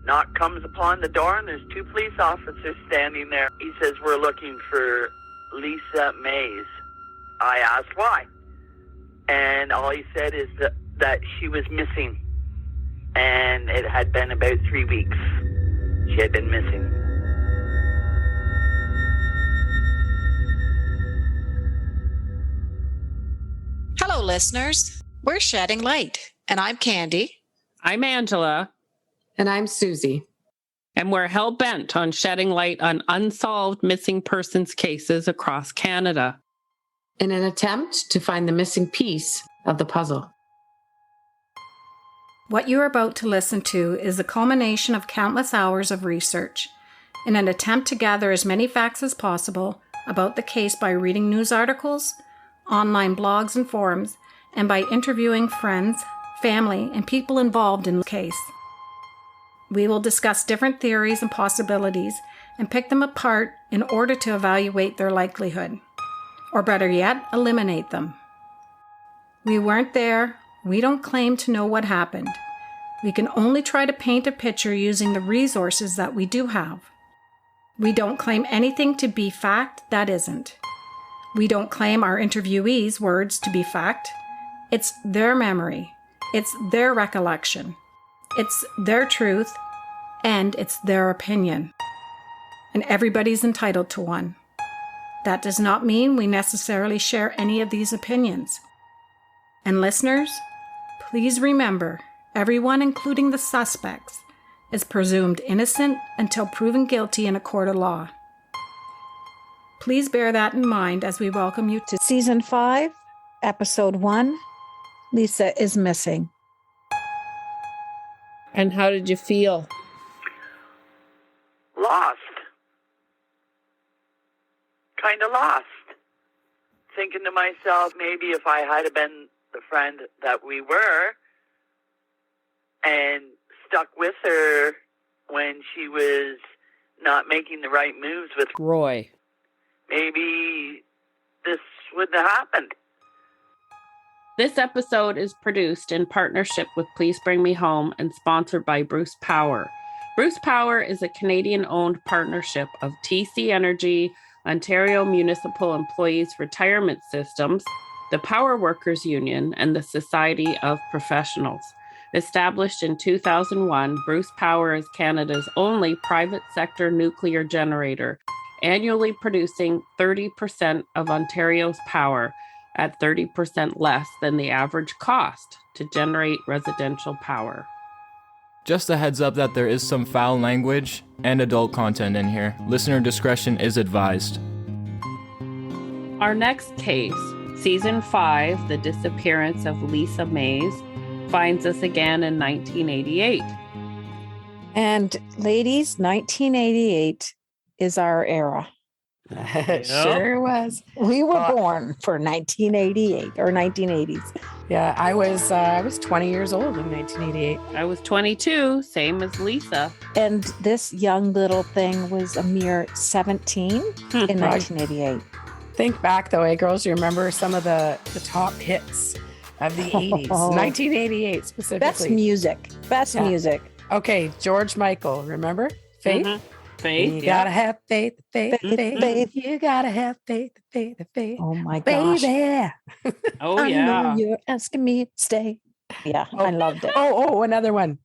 Knock comes upon the door, and there's two police officers standing there. He says, we're looking for Lisa Maas. I asked why. And all he said is that she was missing. And it had been about 3 weeks. She had been missing. Hello, listeners. We're Shedding Light, and I'm Candy. I'm Angela. And I'm Susie. And we're hell-bent on shedding light on unsolved missing persons cases across Canada, in an attempt to find the missing piece of the puzzle. What you are about to listen to is the culmination of countless hours of research in an attempt to gather as many facts as possible about the case by reading news articles, online blogs and forums, and by interviewing friends, family, and people involved in the case. We will discuss different theories and possibilities and pick them apart in order to evaluate their likelihood, or better yet, eliminate them. We weren't there. We don't claim to know what happened. We can only try to paint a picture using the resources that we do have. We don't claim anything to be fact that isn't. We don't claim our interviewees' words to be fact. It's their memory. It's their recollection. It's their truth, and it's their opinion. And everybody's entitled to one. That does not mean we necessarily share any of these opinions. And listeners, please remember, everyone, including the suspects, is presumed innocent until proven guilty in a court of law. Please bear that in mind as we welcome you to Season 5, Episode 1, Lisa is Missing. And how did you feel? Lost. Kind of lost. Thinking to myself, maybe if I had been the friend that we were and stuck with her when she was not making the right moves with Roy, maybe this wouldn't have happened. This episode is produced in partnership with Please Bring Me Home and sponsored by Bruce Power. Bruce Power is a Canadian-owned partnership of TC Energy, Ontario Municipal Employees Retirement Systems, the Power Workers Union, and the Society of Professionals. Established in 2001, Bruce Power is Canada's only private sector nuclear generator, annually producing 30% of Ontario's power at 30% less than the average cost to generate residential power. Just a heads up that there is some foul language and adult content in here. Listener discretion is advised. Our next case, Season 5, The Disappearance of Lisa Maas, finds us again in 1988. And ladies, 1988 is our era. It sure was. We were born for 1988 or 1980s. Yeah, I was 20 years old in 1988. I was 22, same as Lisa. And this young little thing was a mere 17 in 1988. Think back though, girls, you remember some of the top hits of the 80s, 1988 specifically. Best music. Okay, George Michael, remember? Faith? Mm-hmm. Faith. You gotta have faith. You gotta have faith. Oh my gosh. Baby. Oh, I yeah. know you're asking me to stay. Yeah, I loved it. Oh, another one.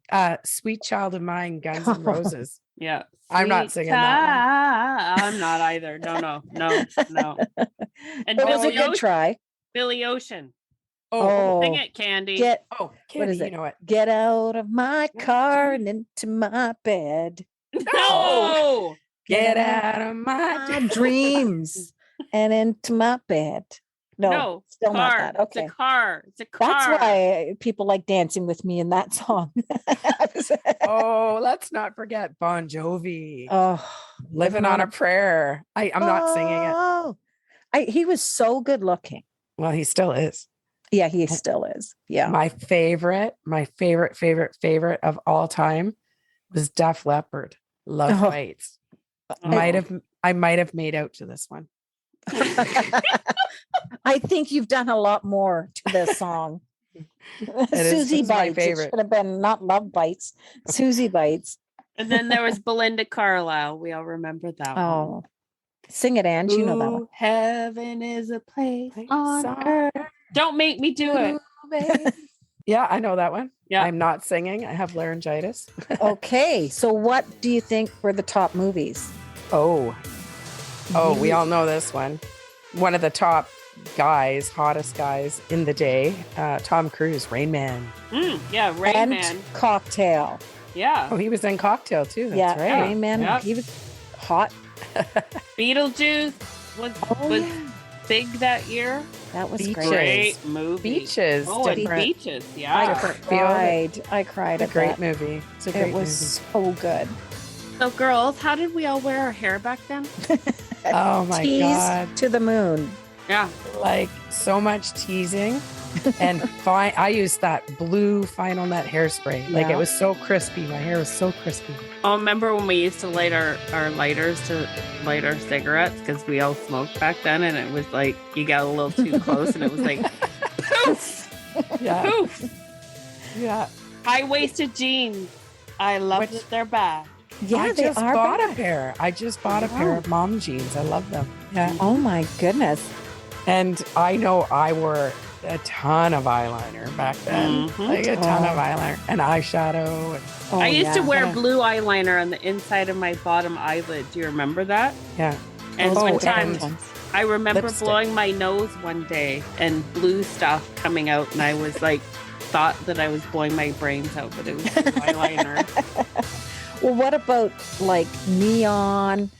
Sweet Child of Mine, Guns N' Roses. Yeah. I'm not singing that one. I'm not either. No. And It was a good try. Billy Ocean. Oh, Sing it, Candy. Candy, what is it? You know what? Get out of my car and into my bed. No! Get out of my dreams and into my bed. No, still car. not that. Okay. It's a car. That's why people like dancing with me in that song. Let's not forget Bon Jovi. Oh, Living on a Prayer. I'm not singing it. He was so good looking. Well, he still is. Yeah, he still is. Yeah. My favorite of all time was Def Leppard. Love Bites. I might have made out to this one. I think you've done a lot more to this song. Susie Bites. My favorite. It should have been not Love Bites. Susie Bites. And then there was Belinda Carlisle. We all remember that one. Oh, sing it, Ange. You know that one. Ooh, heaven is a place on on earth. Don't make me do it. Yeah, I know that one. Yeah. I'm not singing. I have laryngitis. Okay, so what do you think were the top movies? Oh, we all know this one. One of the top guys, hottest guys in the day, Tom Cruise, Rain Man. Yeah, Rain and Man. Cocktail. Yeah. Oh, he was in Cocktail too. That's Yeah, right. Rain Man. Yeah. He was hot. Beetlejuice was big that year. That was Beaches. great. Great movie. Beaches. Oh, and different. Beaches. Yeah. I cried It's a at great that. movie. It's a great It was movie. so good. So, girls, how did we all wear our hair back then? Oh my Teased God. to the moon. Yeah. Like so much teasing. And I used that blue Final Nut hairspray. Like Yeah. it was so crispy. My hair was so crispy. Oh, remember when we used to light our lighters to light our cigarettes because we all smoked back then, and it was like you got a little too close, and it was like poof, Yeah. poof. Yeah. High-waisted jeans. I love Which- that they're back. Yeah, I they just are bought back. a pair. I just bought a pair of mom jeans. I love them. Yeah. Oh my goodness. And I know I wore a ton of eyeliner back then. Mhm. Like a ton of Oh. eyeliner and eyeshadow. And, Oh, I used to yeah. wear Yeah. blue eyeliner on the inside of my bottom eyelid. Do you remember that? yeah. And Those one were time, different times. I remember Lipstick. blowing my nose one day and blue stuff coming out, and I was like, thought that I was blowing my brains out, but it was blue eyeliner. Well, what about like neon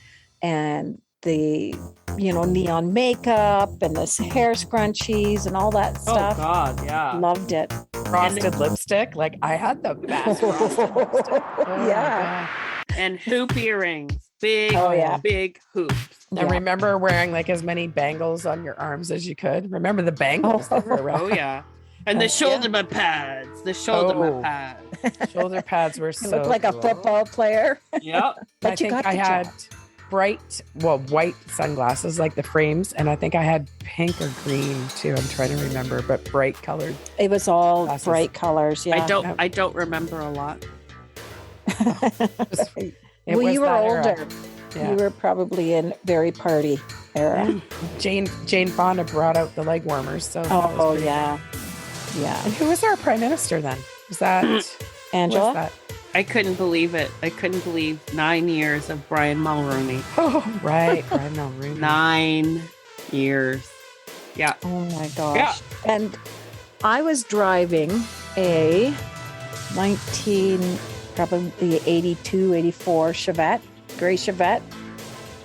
and the, neon makeup and the hair scrunchies and all that Oh stuff? God, yeah. Loved it. Frosted lipstick. Like I had the best frosted lipstick. Oh my Yeah. And hoop earrings, big, Oh, yeah. big hoops. God. And remember wearing like as many bangles on your arms as you could. Remember the bangles that were around? Oh yeah, and the shoulder pads, the shoulder Oh. pads. Shoulder pads were You so look like a cool. football player. Yep. But I you think got I the had job. white sunglasses, like the frames, and I think I had pink or green too. I'm trying to remember, but bright colored. It was all Glasses. bright colors. Yeah. I don't remember a lot. It Well, was you were that era. older. Yeah. You were probably in very party era. Jane Fonda brought out the leg warmers. So that was Oh pretty- yeah. Yeah. And who was our prime minister then? Was that Angela? was that? I couldn't believe it. I couldn't believe 9 years of Brian Mulroney. Oh, right. Brian Mulroney. 9 years. Yeah. Oh my gosh. Yeah. And I was driving a 82, 84 Chevette, gray Chevette.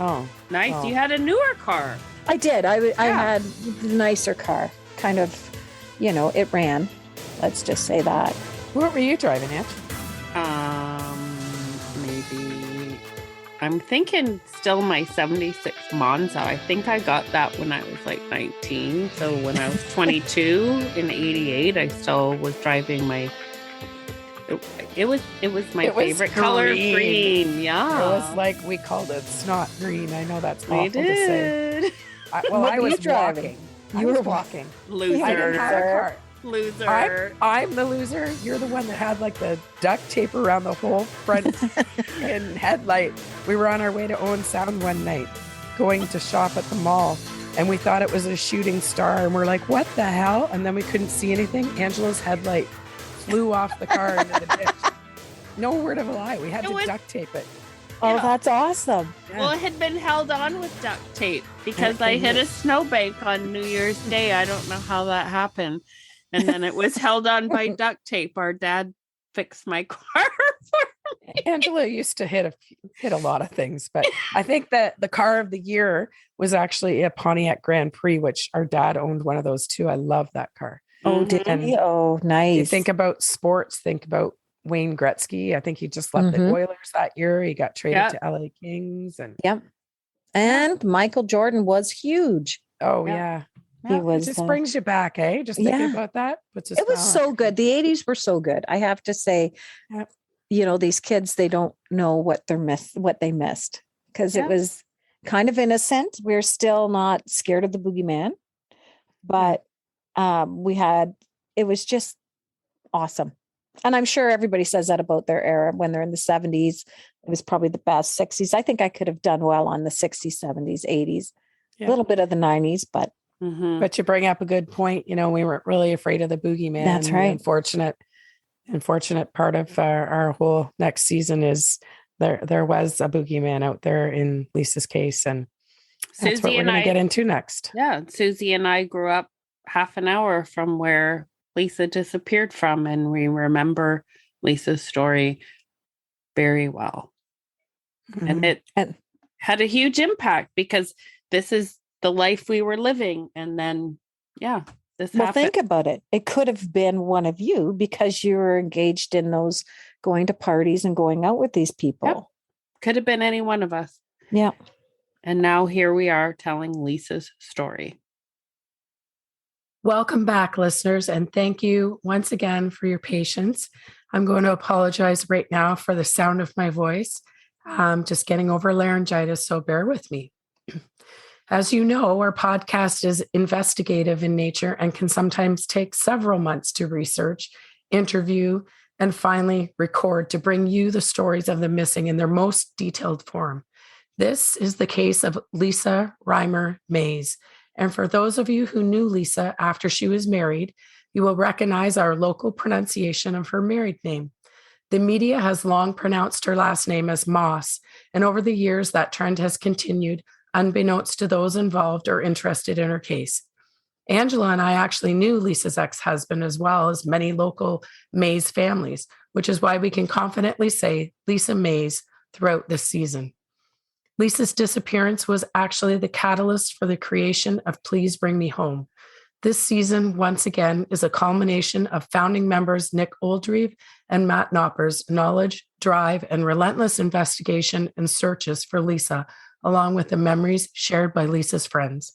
Oh, Nice. Oh. You had a newer car. I did. I Yeah. had the nicer car. Kind of, it ran. Let's just say that. what were you driving at? Maybe. I'm thinking still my 76 Monza. I think I got that when I was like 19. So when I was 22 in 88, I still was driving my. It was my It was favorite color, green. green. Yeah. It was like we called it snot green. I know that's we awful to say. did. What I were was you driving? walking. You I were was walking. Loser. I didn't have a car. Loser. I'm the loser. You're the one that had like the duct tape around the whole front and headlight. We were on our way to Owen Sound one night, going to shop at the mall, and we thought it was a shooting star, and we're like, "What the hell?" And then we couldn't see anything. Angela's headlight flew off the car into the ditch. No word of a lie. We had It to was- duct tape it. Oh, Yeah. that's awesome. Yeah. Well, it had been held on with duct tape because Yeah, I it hit a was. snowbank on New Year's Day. I don't know how that happened. And then it was held on by duct tape. Our dad fixed my car for me. Angela used to hit a lot of things, but I think that the car of the year was actually a Pontiac Grand Prix, which our dad owned one of those too. I love that car. Oh, did Mhm. he? Oh, nice. You think about sports, think about Wayne Gretzky. I think he just left the Mhm. Oilers that year. He got traded Yeah. to LA Kings, and Yep. And Michael Jordan was huge. oh Yeah. yeah, He Yeah, was, It just brings you back, eh? Just thinking yeah. about that. Puts a It was smile so on good. The 80s were so good. I have to say, Yep. these kids, they don't know what they missed because Yeah. it was kind of innocent. We're still not scared of the boogeyman, but it was just awesome. And I'm sure everybody says that about their era when they're in the 70s. It was probably the best. 60s. I think I could have done well on the 60s, 70s, 80s, a little bit of the 90s, but. Mm-hmm. But you bring up a good point. We weren't really afraid of the boogeyman. That's right. The unfortunate part of our whole next season is there was a boogeyman out there in Lisa's case. And that's what we're going to get into next. Yeah. Susie and I grew up half an hour from where Lisa disappeared from, and we remember Lisa's story very well. Mm-hmm. And it had a huge impact because this is the life we were living. And then, this happened. Think about it. It could have been one of you because you were engaged in those going to parties and going out with these people. Yep. Could have been any one of us. Yeah. And now here we are telling Lisa's story. Welcome back, listeners, and thank you once again for your patience. I'm going to apologize right now for the sound of my voice. I'm just getting over laryngitis, so bear with me. As you know, our podcast is investigative in nature and can sometimes take several months to research, interview, and finally record to bring you the stories of the missing in their most detailed form. This is the case of Lisa Reimer Maas. And for those of you who knew Lisa after she was married, you will recognize our local pronunciation of her married name. The media has long pronounced her last name as Maas, and over the years, that trend has continued, unbeknownst to those involved or interested in her case. Angela and I actually knew Lisa's ex-husband as well as many local Maas families, which is why we can confidently say Lisa Maas throughout this season. Lisa's disappearance was actually the catalyst for the creation of Please Bring Me Home. This season, once again, is a culmination of founding members Nick Oldreive and Matt Knopper's knowledge, drive, and relentless investigation and searches for Lisa, along with the memories shared by Lisa's friends.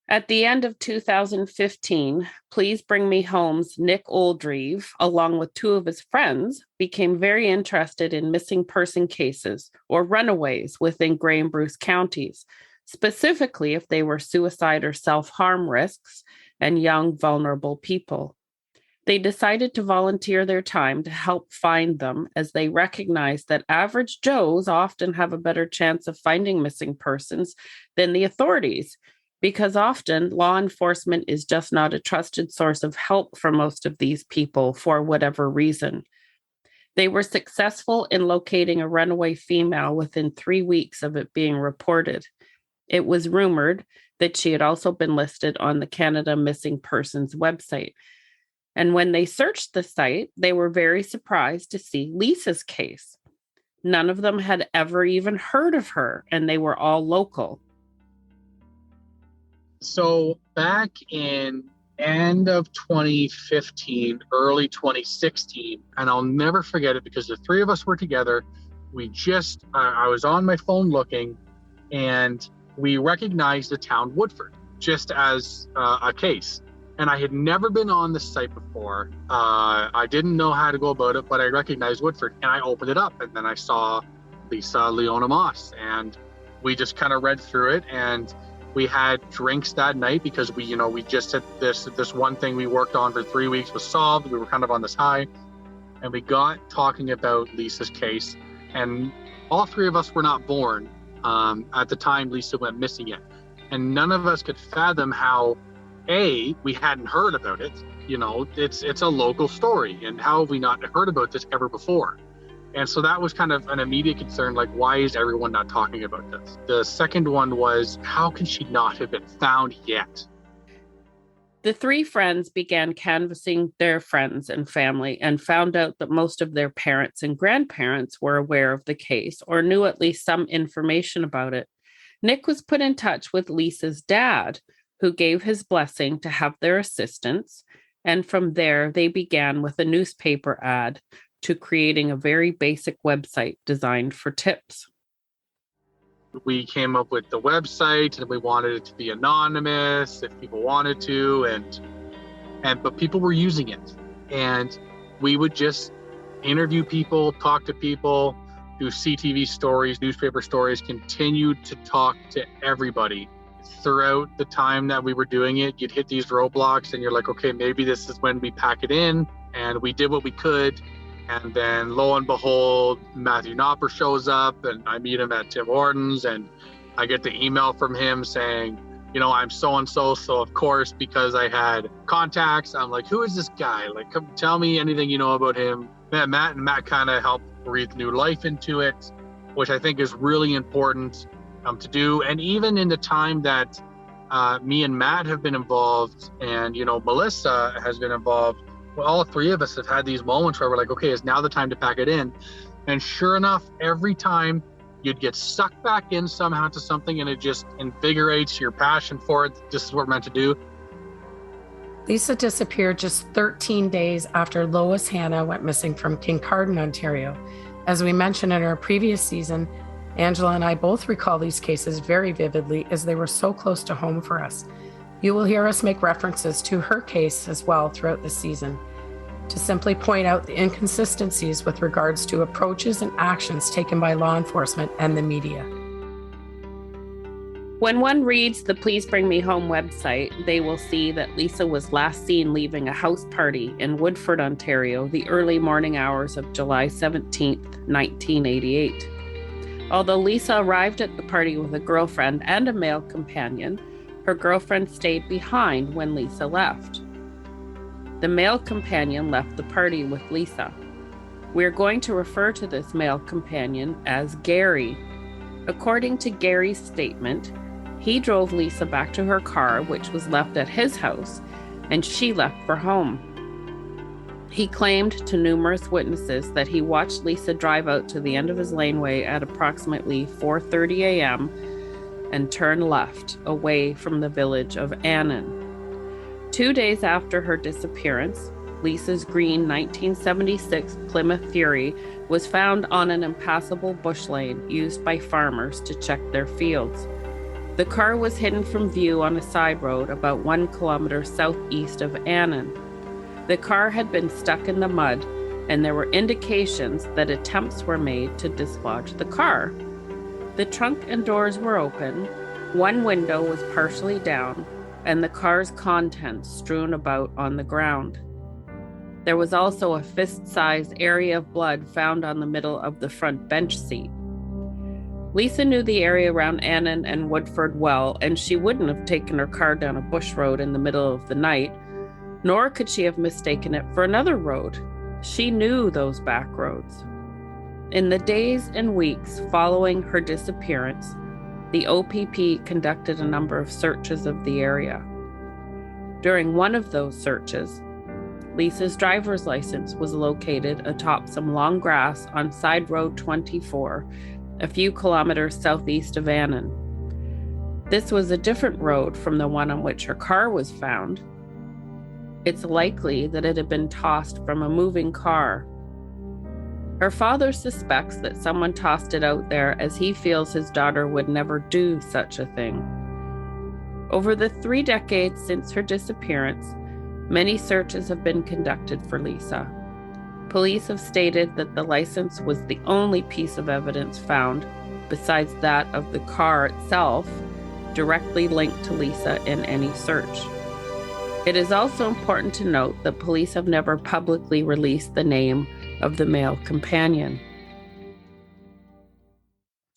At the end of 2015, Please Bring Me Home's Nick Oldreive, along with two of his friends, became very interested in missing person cases or runaways within Grey and Bruce counties, specifically if they were suicide or self-harm risks and young, vulnerable people. They decided to volunteer their time to help find them, as they recognized that average Joes often have a better chance of finding missing persons than the authorities, because often law enforcement is just not a trusted source of help for most of these people for whatever reason. They were successful in locating a runaway female within 3 weeks of it being reported. It was rumored that she had also been listed on the Canada Missing Persons website. And when they searched the site, they were very surprised to see Lisa's case. None of them had ever even heard of her, and they were all local. So back in end of 2015, early 2016, and I'll never forget it because the three of us were together. I was on my phone looking, and we recognized the town Woodford just as a case. And I had never been on the site before. I didn't know how to go about it, but I recognized Woodford, and I opened it up, and then I saw Lisa Reimer Maas, and we just kind of read through it, and we had drinks that night because we just had this one thing we worked on for 3 weeks was solved. We were kind of on this high, and we got talking about Lisa's case, and all three of us were not born at the time Lisa went missing yet, and none of us could fathom how we hadn't heard about it. It's a local story, and how have we not heard about this ever before? And so that was kind of an immediate concern, like, why is everyone not talking about this? The second one was, how can she not have been found yet? The three friends began canvassing their friends and family and found out that most of their parents and grandparents were aware of the case or knew at least some information about it. Nick was put in touch with Lisa's dad, who gave his blessing to have their assistance, and from there they began with a newspaper ad to creating a very basic website designed for tips. We came up with the website, and we wanted it to be anonymous if people wanted to, but people were using it, and we would just interview people, talk to people, do CTV stories, newspaper stories, continued to talk to everybody. Throughout the time that we were doing it, you'd hit these roadblocks, and you're like, okay, maybe this is when we pack it in. and we did what we could. And then lo and behold, Matthew Knopper shows up, and I meet him at Tim Hortons, and I get the email from him saying, I'm so-and-so. So of course, because I had contacts, I'm like, who is this guy? Like, come tell me anything you know about him. Matt kind of helped breathe new life into it, which I think is really important to do. And even in the time that me and Matt have been involved, and Melissa has been involved, well, all three of us have had these moments where we're like, okay, it's now the time to pack it in. And sure enough, every time you'd get sucked back in somehow to something, and it just invigorates your passion for it. This is what we're meant to do. Lisa disappeared just 13 days after Lois Hanna went missing from Kincardine, Ontario. As we mentioned in our previous season, Angela and I both recall these cases very vividly as they were so close to home for us. You will hear us make references to her case as well throughout the season, to simply point out the inconsistencies with regards to approaches and actions taken by law enforcement and the media. When one reads the Please Bring Me Home website, they will see that Lisa was last seen leaving a house party in Woodford, Ontario, the early morning hours of July 17th, 1988. Although Lisa arrived at the party with a girlfriend and a male companion, her girlfriend stayed behind when Lisa left. The male companion left the party with Lisa. We're going to refer to this male companion as Gary. According to Gary's statement, he drove Lisa back to her car, which was left at his house, and she left for home. He claimed to numerous witnesses that he watched Lisa drive out to the end of his laneway at approximately 4:30 a.m. and turn left away from the village of Annan. 2 days after her disappearance, Lisa's green 1976 Plymouth Fury was found on an impassable bush lane used by farmers to check their fields. The car was hidden from view on a side road about 1 kilometer southeast of Annan. The car had been stuck in the mud, and there were indications that attempts were made to dislodge the car. The trunk and doors were open, one window was partially down, and the car's contents strewn about on the ground. There was also a fist-sized area of blood found on the middle of the front bench seat. Lisa knew the area around Annan and Woodford well, and she wouldn't have taken her car down a bush road in the middle of the night, nor could she have mistaken it for another road. She knew those back roads. In the days and weeks following her disappearance, the OPP conducted a number of searches of the area. During one of those searches, Lisa's driver's license was located atop some long grass on Side Road 24, a few kilometers southeast of Annan. This was a different road from the one on which her car was found. It's likely that it had been tossed from a moving car. Her father suspects that someone tossed it out there, as he feels his daughter would never do such a thing. Over the 3 decades since her disappearance, many searches have been conducted for Lisa. Police have stated that the license was the only piece of evidence found, besides that of the car itself, directly linked to Lisa in any search. It is also important to note that police have never publicly released the name of the male companion.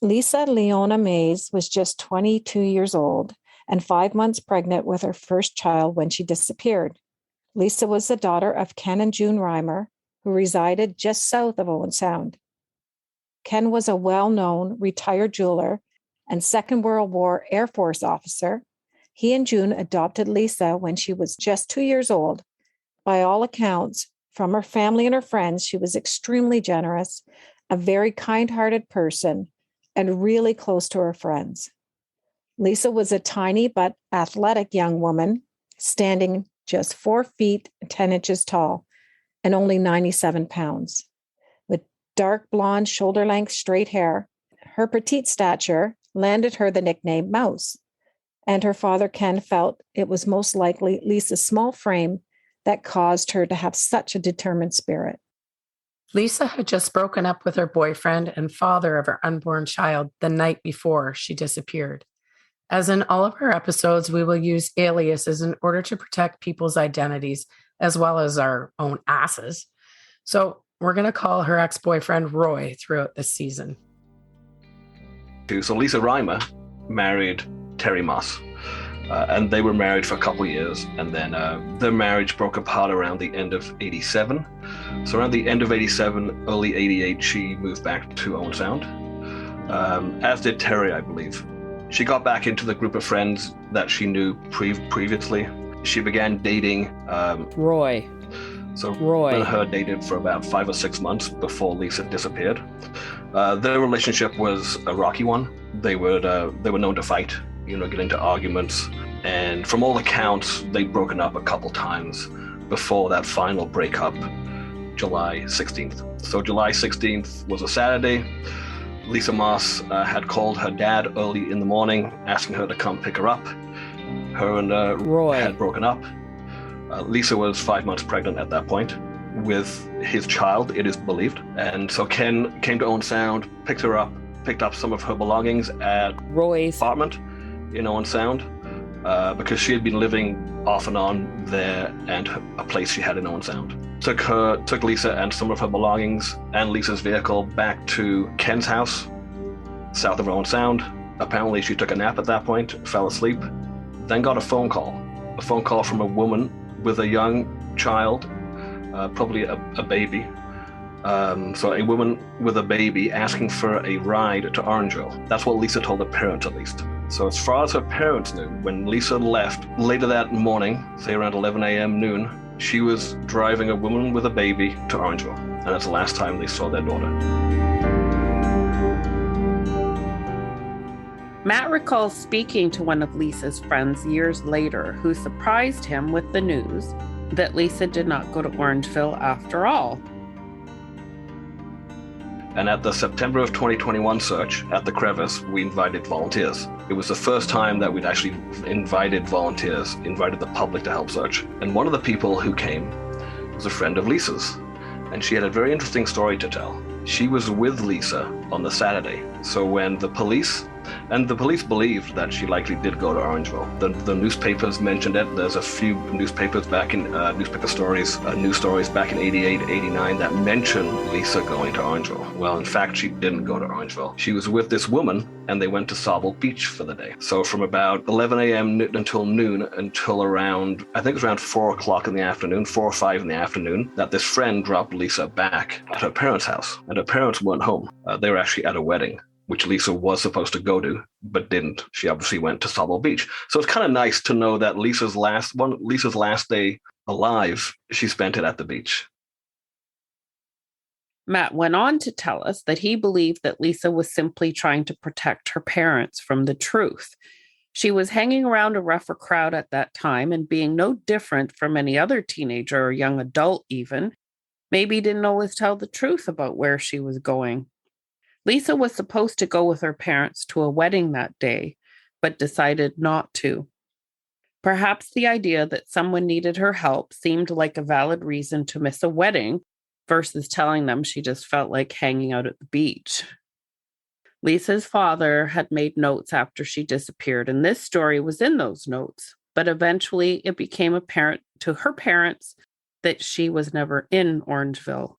Lisa Leona Maas was just 22 years old and 5 months pregnant with her first child when she disappeared. Lisa was the daughter of Ken and June Reimer, who resided just south of Owen Sound. Ken was a well-known retired jeweler and Second World War Air Force officer. He and June adopted Lisa when she was just 2 years old. By all accounts, from her family and her friends, she was extremely generous, a very kind-hearted person, and really close to her friends. Lisa was a tiny but athletic young woman, standing just 4 feet 10 inches tall and only 97 pounds. With dark blonde shoulder-length straight hair, her petite stature landed her the nickname Mouse, and her father Ken felt it was most likely Lisa's small frame that caused her to have such a determined spirit. Lisa had just broken up with her boyfriend and father of her unborn child the night before she disappeared. As in all of our episodes, we will use aliases in order to protect people's identities, as well as our own asses. So we're going to call her ex-boyfriend Roy throughout this season. So Lisa Reimer married Terry Maas, and they were married for a couple of years, and then their marriage broke apart around the end of 87. So around the end of 87, early 88, she moved back to Owen Sound, as did Terry, I believe. She got back into the group of friends that she knew previously. She began dating Roy. So Roy and her dated for about 5 or 6 months before Lisa disappeared. Their relationship was a rocky one. They were known to fight, get into arguments. And from all accounts, they'd broken up a couple times before that final breakup, July 16th. So July 16th was a Saturday. Lisa Maas had called her dad early in the morning, asking her to come pick her up. Her and Roy had broken up. Lisa was 5 months pregnant at that point with his child, it is believed. And so Ken came to Owen Sound, picked her up, picked up some of her belongings at Roy's apartment in Owen Sound, because she had been living off and on there and a place she had in Owen Sound. Took Lisa and some of her belongings and Lisa's vehicle back to Ken's house, south of Owen Sound. Apparently she took a nap at that point, fell asleep, then got a phone call from a woman with a young child, probably a baby. So a woman with a baby asking for a ride to Orangeville. That's what Lisa told her parents, at least. So as far as her parents knew, when Lisa left later that morning, say around 11 a.m. noon, she was driving a woman with a baby to Orangeville. And that's the last time they saw their daughter. Matt recalls speaking to one of Lisa's friends years later who surprised him with the news that Lisa did not go to Orangeville after all. And at the September of 2021 search at the crevice, we invited volunteers. It was the first time that we'd actually invited the public to help search. And one of the people who came was a friend of Lisa's. And she had a very interesting story to tell. She was with Lisa on the Saturday. So when the police believed that she likely did go to Orangeville. The newspapers mentioned it. There's a few newspapers back in news stories back in 88, 89 that mention Lisa going to Orangeville. Well, in fact, she didn't go to Orangeville. She was with this woman and they went to Sauble Beach for the day. So from about 11 a.m. until noon, until around, I think it was around 4 o'clock in the afternoon, 4 or 5 in the afternoon, that this friend dropped Lisa back at her parents' house. And her parents weren't home. They were actually at a wedding, which Lisa was supposed to go to, but didn't. She obviously went to Sauble Beach. So it's kind of nice to know that Lisa's last day alive, she spent it at the beach. Matt went on to tell us that he believed that Lisa was simply trying to protect her parents from the truth. She was hanging around a rougher crowd at that time and being no different from any other teenager or young adult even. Maybe didn't always tell the truth about where she was going. Lisa was supposed to go with her parents to a wedding that day, but decided not to. Perhaps the idea that someone needed her help seemed like a valid reason to miss a wedding versus telling them she just felt like hanging out at the beach. Lisa's father had made notes after she disappeared, and this story was in those notes, but eventually it became apparent to her parents that she was never in Orangeville.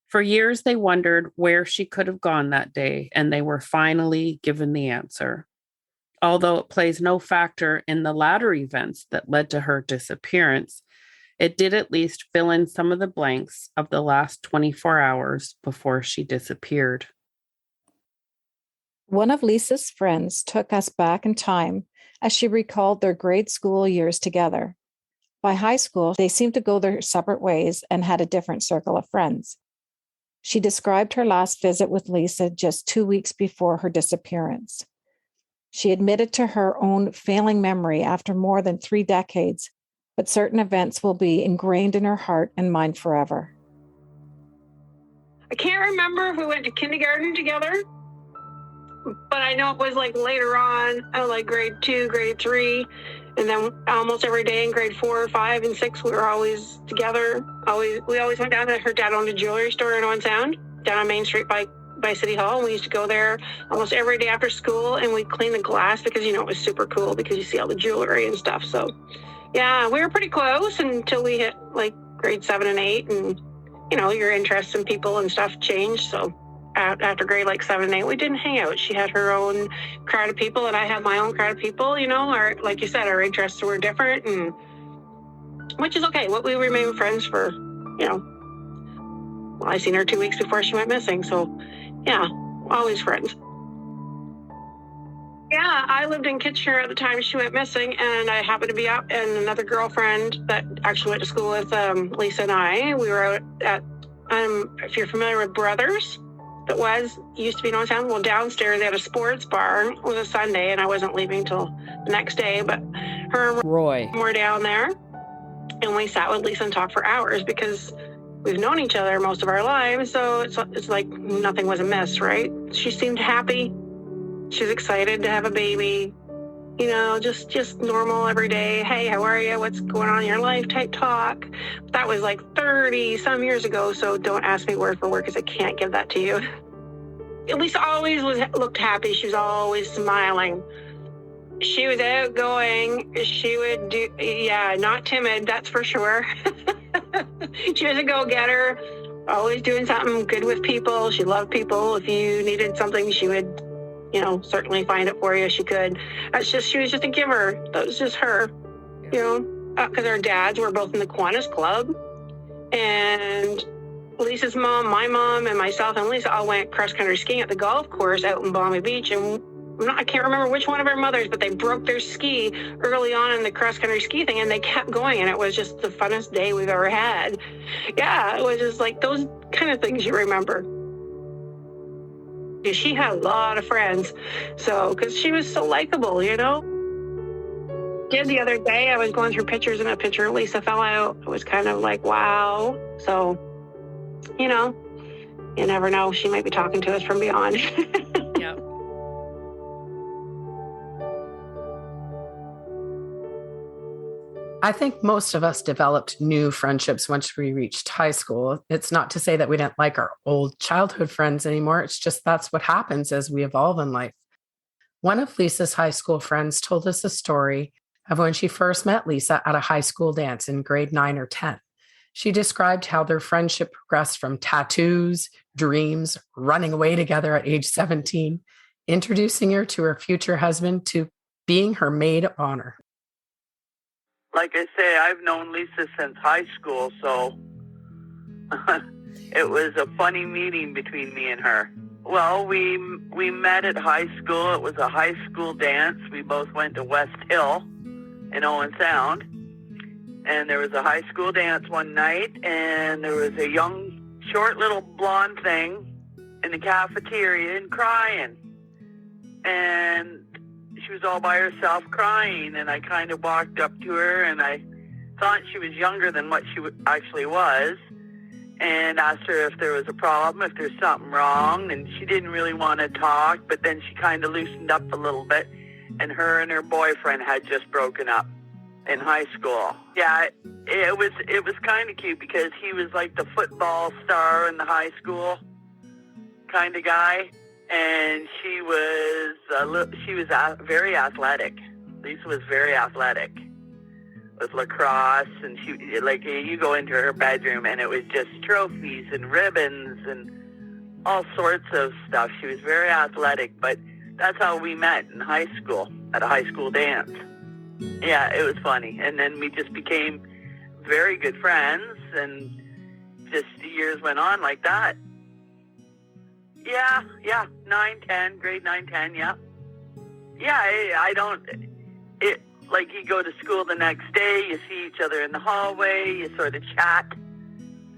For years, they wondered where she could have gone that day, and they were finally given the answer. Although it plays no factor in the latter events that led to her disappearance, it did at least fill in some of the blanks of the last 24 hours before she disappeared. One of Lisa's friends took us back in time as she recalled their grade school years together. By high school, they seemed to go their separate ways and had a different circle of friends. She described her last visit with Lisa just 2 weeks before her disappearance. She admitted to her own failing memory after more than 3 decades, but certain events will be ingrained in her heart and mind forever. I can't remember if we went to kindergarten together, but I know it was like later on, like grade 2, grade 3, and then almost every day in grade 4, 5, and 6, we were always together. We always went down to her dad owned a jewelry store in Owen Sound, down on Main Street by City Hall. And we used to go there almost every day after school, and we'd clean the glass because, it was super cool because you see all the jewelry and stuff. So Yeah, we were pretty close until we hit like grade 7 and 8, and you know, your interests in people and stuff changed. So after grade like 7 and 8, we didn't hang out. She had her own crowd of people, and I had my own crowd of people. You know, like you said, our interests were different, and which is okay. We remained friends for, you know. Well, I seen her 2 weeks before she went missing, so yeah, always friends. Yeah, I lived in Kitchener at the time she went missing, and I happened to be out, and another girlfriend that actually went to school with Lisa and I, we were out at, if you're familiar with Brothers, used to be in Owen Sound. Well, downstairs they had a sports bar. It was a Sunday, and I wasn't leaving till the next day, but her and Roy were down there, and we sat with Lisa and talked for hours because we've known each other most of our lives, so it's like nothing was amiss, right? She seemed happy. She was excited to have a baby, you know, just normal every day. Hey, how are you? What's going on in your life type talk. That was like 30 some years ago, so don't ask me word for word because I can't give that to you. Lisa always looked happy. She was always smiling. She was outgoing. She would do, not timid, that's for sure. She was a go-getter, always doing something good with people. She loved people. If you needed something, she would, you know, certainly find it for you. She could. She was just a giver. That was just her, you know, because our dads were both in the Kiwanis Club. And Lisa's mom, my mom, and myself and Lisa all went cross-country skiing at the golf course out in Balmy Beach. And I can't remember which one of our mothers, but they broke their ski early on in the cross-country ski thing, and they kept going, and it was just the funnest day we've ever had. Yeah, it was just like those kind of things you remember. She had a lot of friends, so because she was so likable, you know. The other day, I was going through pictures, and a picture of Lisa fell out. It was kind of like, wow. So, you know, you never know. She might be talking to us from beyond. Yep. I think most of us developed new friendships once we reached high school. It's not to say that we didn't like our old childhood friends anymore. It's just that's what happens as we evolve in life. One of Lisa's high school friends told us a story of when she first met Lisa at a high school dance in grade 9 or 10. She described how their friendship progressed from tattoos, dreams, running away together at age 17, introducing her to her future husband, to being her maid of honor. Like I say, I've known Lisa since high school, so it was a funny meeting between me and her. Well, we met at high school. It was a high school dance. We both went to West Hill in Owen Sound. And there was a high school dance one night, and there was a young, short little blonde thing in the cafeteria and crying. And she was all by herself crying, and I kind of walked up to her, and I thought she was younger than what she actually was, and asked her if there was a problem, if there's something wrong, and she didn't really want to talk, but then she kind of loosened up a little bit, and her boyfriend had just broken up in high school. Yeah, it was kind of cute because he was like the football star in the high school kind of guy. And she was very athletic. Lisa was very athletic with lacrosse, and she, like, you go into her bedroom and it was just trophies and ribbons and all sorts of stuff. She was very athletic, but that's how we met in high school, at a high school dance. Yeah, it was funny. And then we just became very good friends, and just the years went on like that. Yeah, 9, 10, grade 9, 10, yeah. Yeah, like you go to school the next day, you see each other in the hallway, you sort of chat,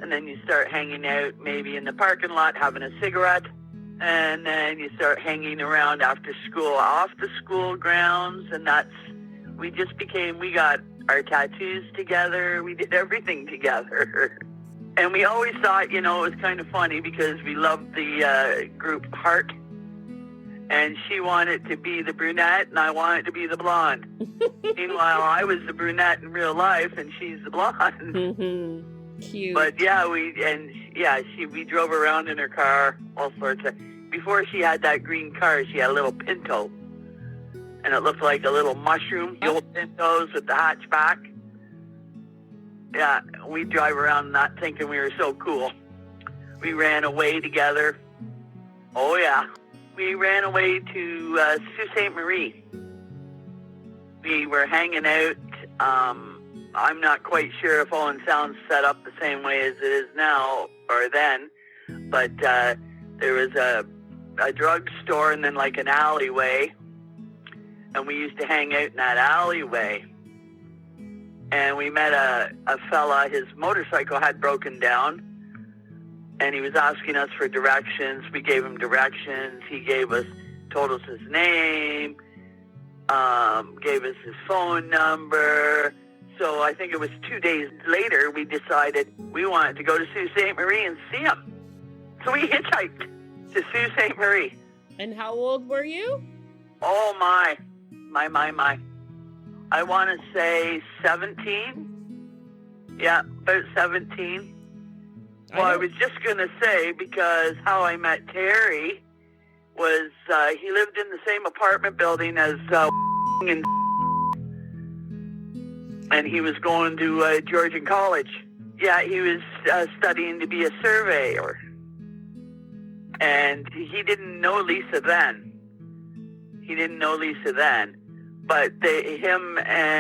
and then you start hanging out maybe in the parking lot having a cigarette, and then you start hanging around after school off the school grounds, and we got our tattoos together, we did everything together. And we always thought, you know, it was kind of funny because we loved the group Heart. And she wanted to be the brunette, and I wanted to be the blonde. Meanwhile, I was the brunette in real life, and she's the blonde. Mm-hmm. Cute. But yeah, we drove around in her car, all sorts of. Before she had that green car, she had a little Pinto, and it looked like a little mushroom. The old Pintos with the hatchback. Yeah, we drive around not thinking we were so cool. We ran away together. Oh, yeah. We ran away to Sault Ste. Marie. We were hanging out. I'm not quite sure if Owen Sound's set up the same way as it is now or then, but there was a drugstore and then like an alleyway, and we used to hang out in that alleyway. And we met a fella. His motorcycle had broken down, and he was asking us for directions. We gave him directions. He told us his name, gave us his phone number. So I think it was 2 days later we decided we wanted to go to Sault Ste. Marie and see him. So we hitchhiked to Sault Ste. Marie. And how old were you? Oh, my. I want to say 17. Yeah, about 17. Well, I was just going to say, because how I met Terry was he lived in the same apartment building as and he was going to Georgian College. Yeah, he was studying to be a surveyor. And he didn't know Lisa then. But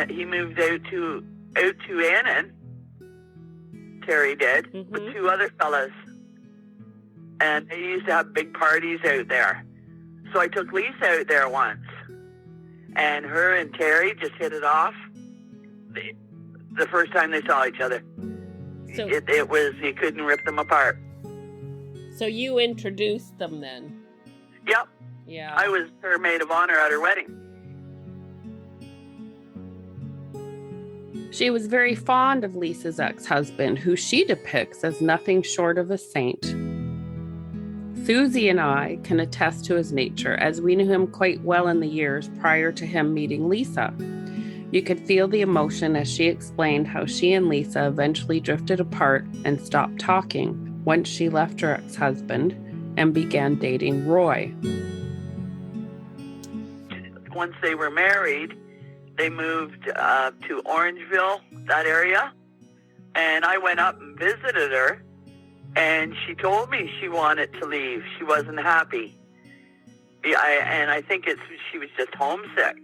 he moved out to Annan. Terry did, with two other fellas. And they used to have big parties out there. So I took Lisa out there once. And her and Terry just hit it off the first time they saw each other. So it was, you couldn't rip them apart. So you introduced them then? Yep. Yeah. I was her maid of honor at her wedding. She was very fond of Lisa's ex-husband, who she depicts as nothing short of a saint. Susie and I can attest to his nature, as we knew him quite well in the years prior to him meeting Lisa. You could feel the emotion as she explained how she and Lisa eventually drifted apart and stopped talking once she left her ex-husband and began dating Roy. Once they were married, they moved to Orangeville, that area, and I went up and visited her, and she told me she wanted to leave. She wasn't happy. And I think she was just homesick,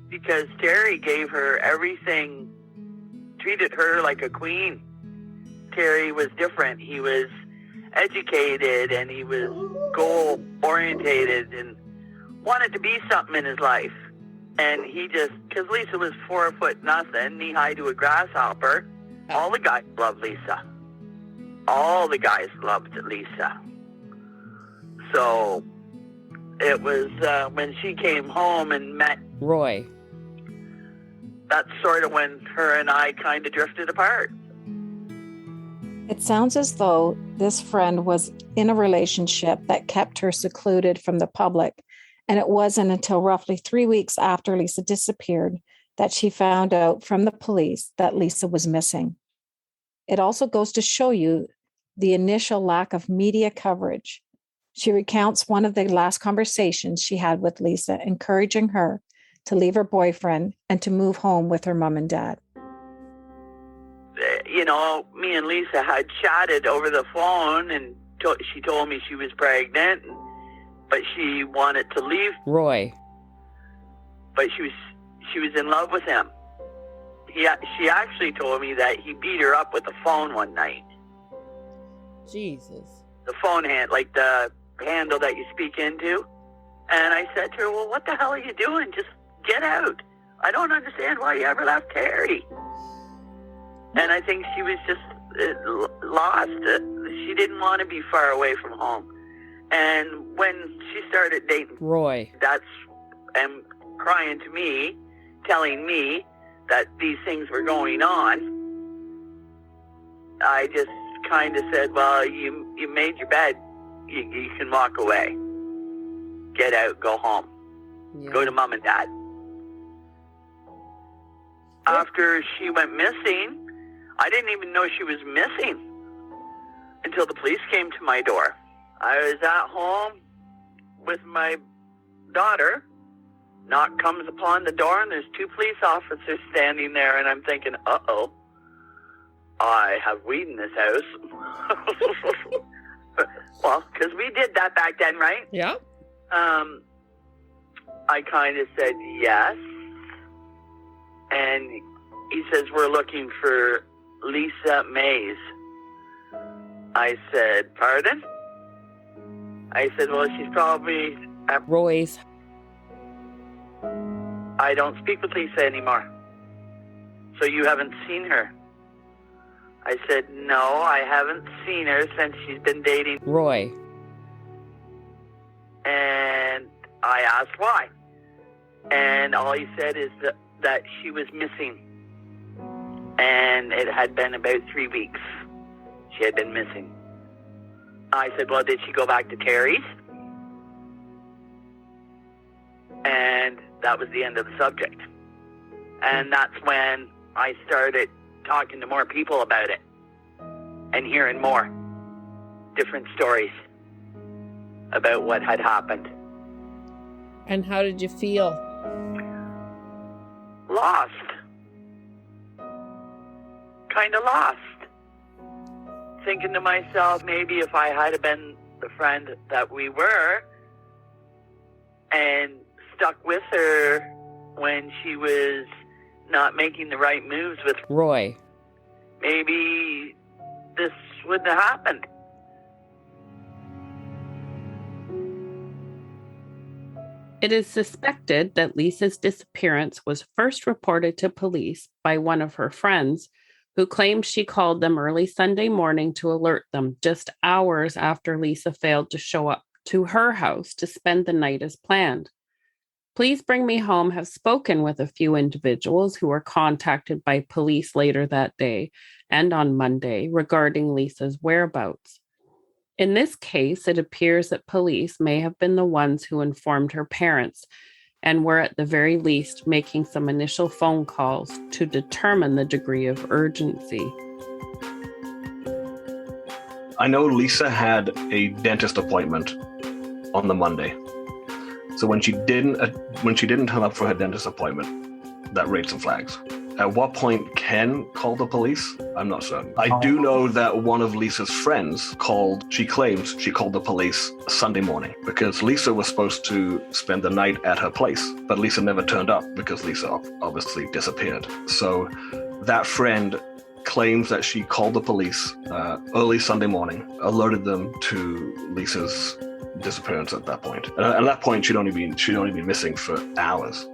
because Terry gave her everything, treated her like a queen. Terry was different. He was educated, and he was goal-orientated and wanted to be something in his life. And he just, because Lisa was 4 foot nothing, knee-high to a grasshopper, all the guys loved Lisa. All the guys loved Lisa. So it was when she came home and met Roy. That's sort of when her and I kind of drifted apart. It sounds as though this friend was in a relationship that kept her secluded from the public. And it wasn't until roughly 3 weeks after Lisa disappeared that she found out from the police that Lisa was missing. It also goes to show you the initial lack of media coverage. She recounts one of the last conversations she had with Lisa, encouraging her to leave her boyfriend and to move home with her mom and dad. You know, me and Lisa had chatted over the phone, and she told me she was pregnant, but she wanted to leave Roy. But she was in love with him. She actually told me that he beat her up with a phone one night. Jesus. The phone hand, like the handle that you speak into. And I said to her, well, what the hell are you doing? Just get out. I don't understand why you ever left Terry. And I think she was just lost. She didn't want to be far away from home. And when she started dating Roy, and crying to me, telling me that these things were going on, I just kind of said, well, you made your bed. You can walk away. Get out, go home. Yeah. Go to mom and dad. After she went missing, I didn't even know she was missing until the police came to my door. I was at home with my daughter. Knock comes upon the door, and there's 2 police officers standing there, and I'm thinking, uh-oh. I have weed in this house. Well, because we did that back then, right? Yeah. I kind of said yes. And he says, we're looking for Lisa Maas. I said, pardon? I said, well, she's probably at Roy's. I don't speak with Lisa anymore. So you haven't seen her? I said, no, I haven't seen her since she's been dating Roy. And I asked why. And all he said is that she was missing. And it had been about 3 weeks. She had been missing. I said, well, did she go back to Terry's? And that was the end of the subject. And that's when I started talking to more people about it and hearing more different stories about what had happened. And how did you feel? Lost. Kind of lost. Thinking to myself, maybe if I had been the friend that we were and stuck with her when she was not making the right moves with Roy, maybe this wouldn't have happened. it is suspected that Lisa's disappearance was first reported to police by one of her friends, who claimed she called them early Sunday morning to alert them just hours after Lisa failed to show up to her house to spend the night as planned. Please Bring Me Home have spoken with a few individuals who were contacted by police later that day and on Monday regarding Lisa's whereabouts. In this case, it appears that police may have been the ones who informed her parents and were at the very least making some initial phone calls to determine the degree of urgency. I know Lisa had a dentist appointment on the Monday. So when she didn't turn up for her dentist appointment, that raised some flags. At what point Ken called the police? I'm not certain. I do know that one of Lisa's friends claims she called the police Sunday morning because Lisa was supposed to spend the night at her place, but Lisa never turned up because Lisa obviously disappeared. So that friend claims that she called the police early Sunday morning, alerted them to Lisa's disappearance at that point. And at that point, she'd only been missing for hours.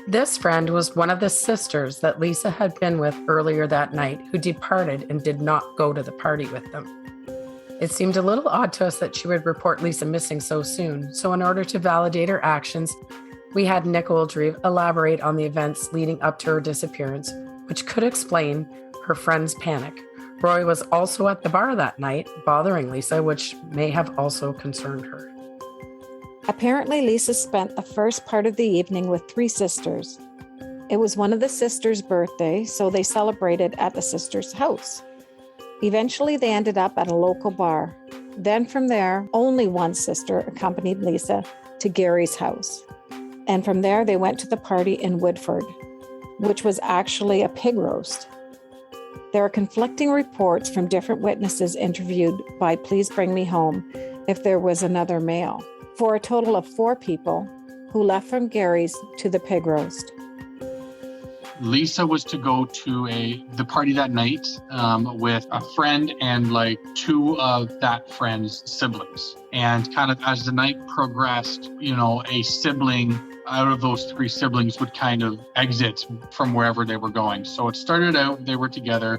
This friend was one of the sisters that Lisa had been with earlier that night who departed and did not go to the party with them. It seemed a little odd to us that she would report Lisa missing so soon, so in order to validate her actions, we had Nick Oldreeve elaborate on the events leading up to her disappearance, which could explain her friend's panic. Roy was also at the bar that night, bothering Lisa, which may have also concerned her. Apparently, Lisa spent the first part of the evening with 3 sisters. It was one of the sisters' birthday, so they celebrated at the sister's house. Eventually, they ended up at a local bar. Then from there, only one sister accompanied Lisa to Gary's house. And from there, they went to the party in Woodford, which was actually a pig roast. There are conflicting reports from different witnesses interviewed by Please Bring Me Home if there was another male, for a total of 4 people who left from Gary's to the pig roast. Lisa was to go to the party that night with a friend and like 2 of that friend's siblings. And kind of as the night progressed, a sibling out of those 3 siblings would kind of exit from wherever they were going. So it started out, they were together,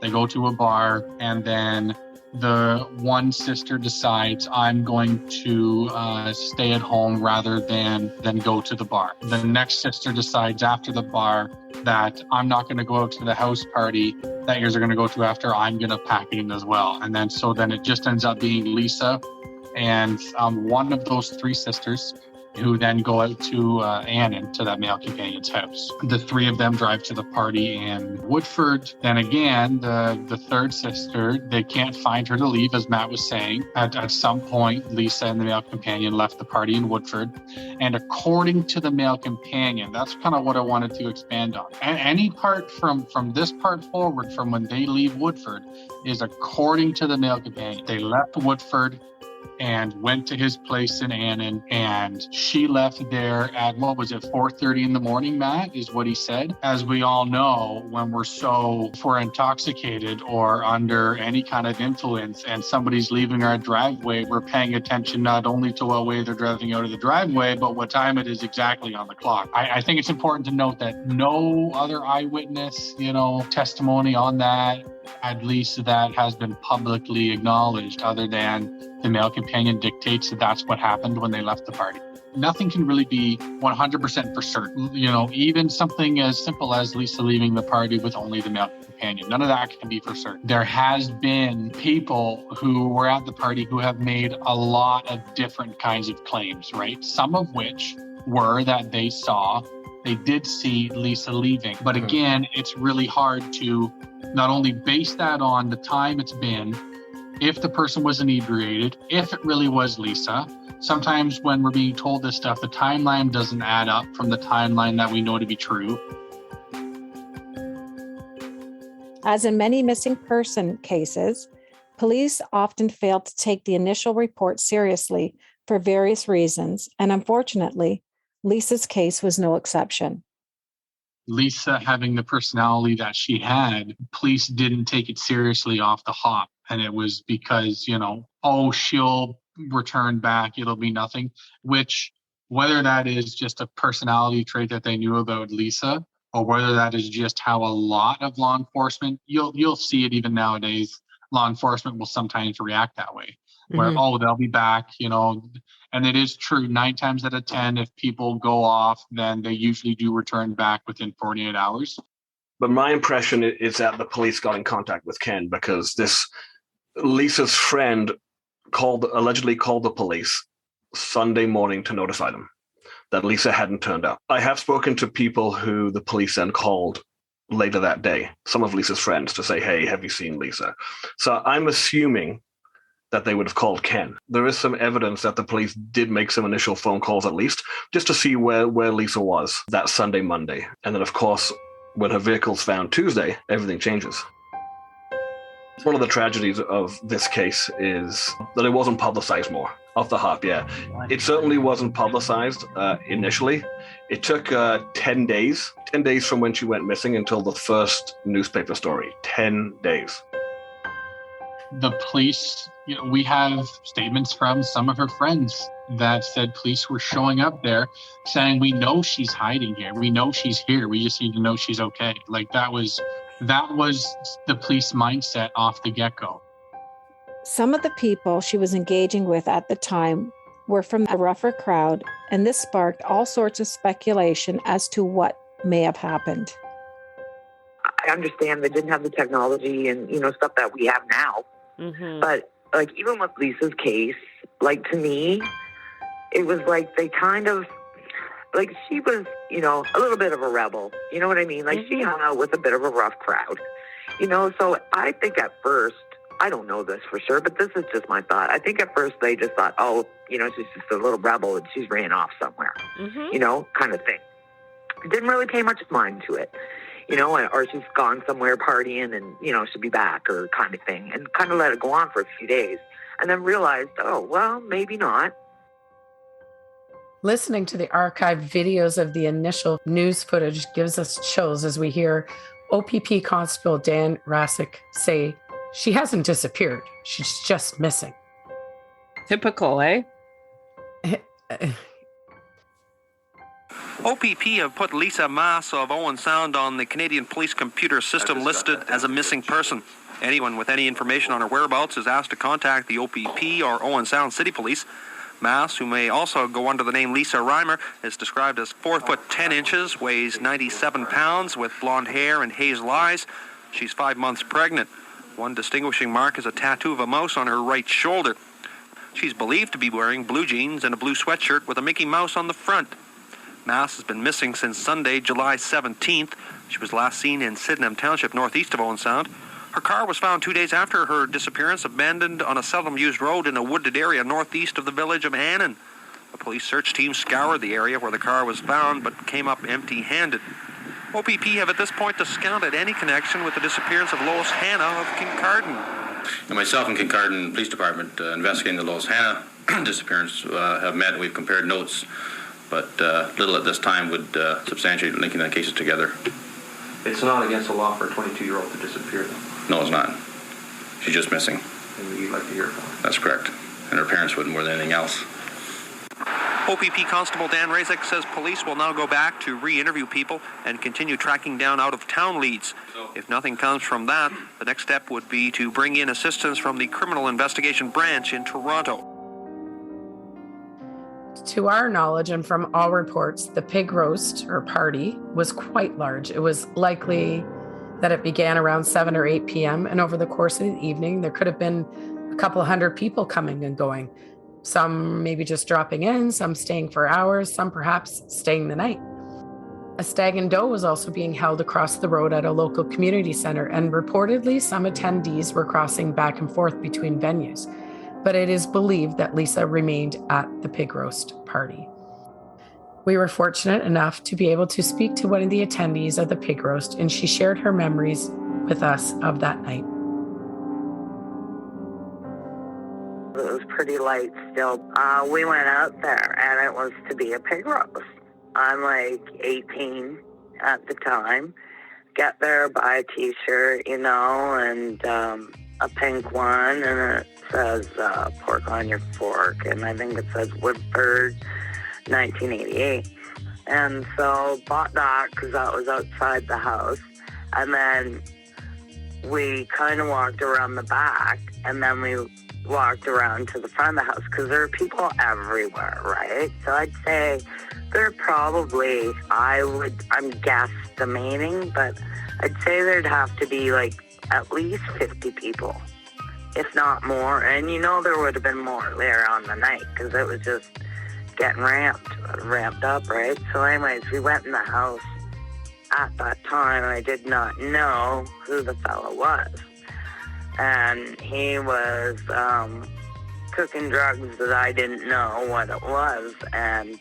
they go to a bar, and then the one sister decides, I'm going to stay at home rather than go to the bar. The next sister decides after the bar that I'm not going to go out to the house party that yours are going to go to after, I'm going to pack it in as well. And then it just ends up being Lisa and one of those 3 sisters who then go out to Annan, to that male companion's house. The three of them drive to the party in Woodford. Then again, the third sister, they can't find her to leave, as Matt was saying. At some point, Lisa and the male companion left the party in Woodford. And according to the male companion, that's kind of what I wanted to expand on. Any part from this part forward, from when they leave Woodford, is according to the male companion. They left Woodford and went to his place in Annan, and she left there at, 4:30 in the morning, Matt, is what he said. As we all know, when if we're intoxicated or under any kind of influence and somebody's leaving our driveway, we're paying attention not only to what way they're driving out of the driveway, but what time it is exactly on the clock. I think it's important to note that no other eyewitness, testimony on that, at least that has been publicly acknowledged, other than the male companion dictates that that's what happened when they left the party. Nothing can really be 100% for certain. Even something as simple as Lisa leaving the party with only the male companion, none of that can be for certain. There has been people who were at the party who have made a lot of different kinds of claims, right? Some of which were that they did see Lisa leaving. But again, it's really hard to not only base that on the time it's been, if the person was inebriated, if it really was Lisa. Sometimes when we're being told this stuff, the timeline doesn't add up from the timeline that we know to be true. As in many missing person cases, police often fail to take the initial report seriously for various reasons, and unfortunately, Lisa's case was no exception. Lisa having the personality that she had, police didn't take it seriously off the hop. And it was because, she'll return back, it'll be nothing, which whether that is just a personality trait that they knew about Lisa, or whether that is just how a lot of law enforcement, you'll see it even nowadays, law enforcement will sometimes react that way, where, they'll be back, and it is true, 9 times out of 10, if people go off, then they usually do return back within 48 hours. But my impression is that the police got in contact with Ken because Lisa's friend allegedly called the police Sunday morning to notify them that Lisa hadn't turned up. I have spoken to people who the police then called later that day, some of Lisa's friends, to say, hey, have you seen Lisa? So I'm assuming that they would have called Ken. There is some evidence that the police did make some initial phone calls, at least, just to see where Lisa was that Sunday, Monday. And then, of course, when her vehicle's found Tuesday, everything changes. One of the tragedies of this case is that it wasn't publicized more. Off the hop, yeah. It certainly wasn't publicized initially. It took 10 days from when she went missing until the first newspaper story. 10 days. The police, we have statements from some of her friends that said police were showing up there saying, we know she's hiding here. We know she's here. We just need to know she's okay. Like that was the police mindset off the get-go. Some of the people she was engaging with at the time were from a rougher crowd, and this sparked all sorts of speculation as to what may have happened. I understand they didn't have the technology and, stuff that we have now. Mm-hmm. But, even with Lisa's case, to me, it was they kind of, she was, a little bit of a rebel. You know what I mean? She hung out with a bit of a rough crowd. So I think at first, I don't know this for sure, but this is just my thought. I think at first they just thought, she's just a little rebel and she's ran off somewhere, kind of thing. Didn't really pay much mind to it. Or she's gone somewhere partying and, she'll be back or kind of thing, and kind of let it go on for a few days and then realized, maybe not. Listening to the archived videos of the initial news footage gives us chills as we hear OPP Constable Dan Rasick say, she hasn't disappeared. She's just missing. Typical, eh? OPP have put Lisa Maas of Owen Sound on the Canadian Police computer system listed as a missing person. Anyone with any information on her whereabouts is asked to contact the OPP or Owen Sound City Police. Maas, who may also go under the name Lisa Reimer, is described as 4 foot 10 inches, weighs 97 pounds, with blonde hair and hazel eyes. She's 5 months pregnant. One distinguishing mark is a tattoo of a mouse on her right shoulder. She's believed to be wearing blue jeans and a blue sweatshirt with a Mickey Mouse on the front. Maas has been missing since Sunday, July 17th. She was last seen in Sydenham Township, northeast of Owen Sound. Her car was found 2 days after her disappearance, abandoned on a seldom-used road in a wooded area northeast of the village of Annan. A police search team scoured the area where the car was found, but came up empty-handed. OPP have at this point discounted any connection with the disappearance of Lois Hannah of Kincardine. And myself and Kincardine Police Department investigating the Lois Hannah disappearance have met and we've compared notes, but little at this time would substantiate linking the cases together. It's not against the law for a 22-year-old to disappear, though. No, it's not. She's just missing. And you'd like to hear from her. That's correct. And her parents would more than anything else. OPP Constable Dan Razek says police will now go back to re-interview people and continue tracking down out-of-town leads. If nothing comes from that, the next step would be to bring in assistance from the Criminal Investigation Branch in Toronto. To our knowledge and from all reports, the pig roast or party was quite large. It was likely that it began around 7 or 8 p.m. And over the course of the evening, there could have been a couple hundred people coming and going. Some maybe just dropping in, some staying for hours, some perhaps staying the night. A stag and doe was also being held across the road at a local community center, and reportedly some attendees were crossing back and forth between venues. But it is believed that Lisa remained at the pig roast party. We were fortunate enough to be able to speak to one of the attendees of the pig roast, and she shared her memories with us of that night. It was pretty late still. We went out there, and it was to be a pig roast. I'm like 18 at the time. Get there, buy a T-shirt, and a pink one, and it says pork on your fork, and I think it says Woodford, 1988. And so bought that because that was outside the house. And then we kind of walked around the back, and then we walked around to the front of the house because there are people everywhere, right? So I'd say there are probably, I'm guesstimating, but I'd say there'd have to be like at least 50 people, if not more. And there would have been more later on the night because it was just getting ramped up, right? So anyways, we went in the house. At that time, I did not know who the fellow was. And he was cooking drugs that I didn't know what it was. And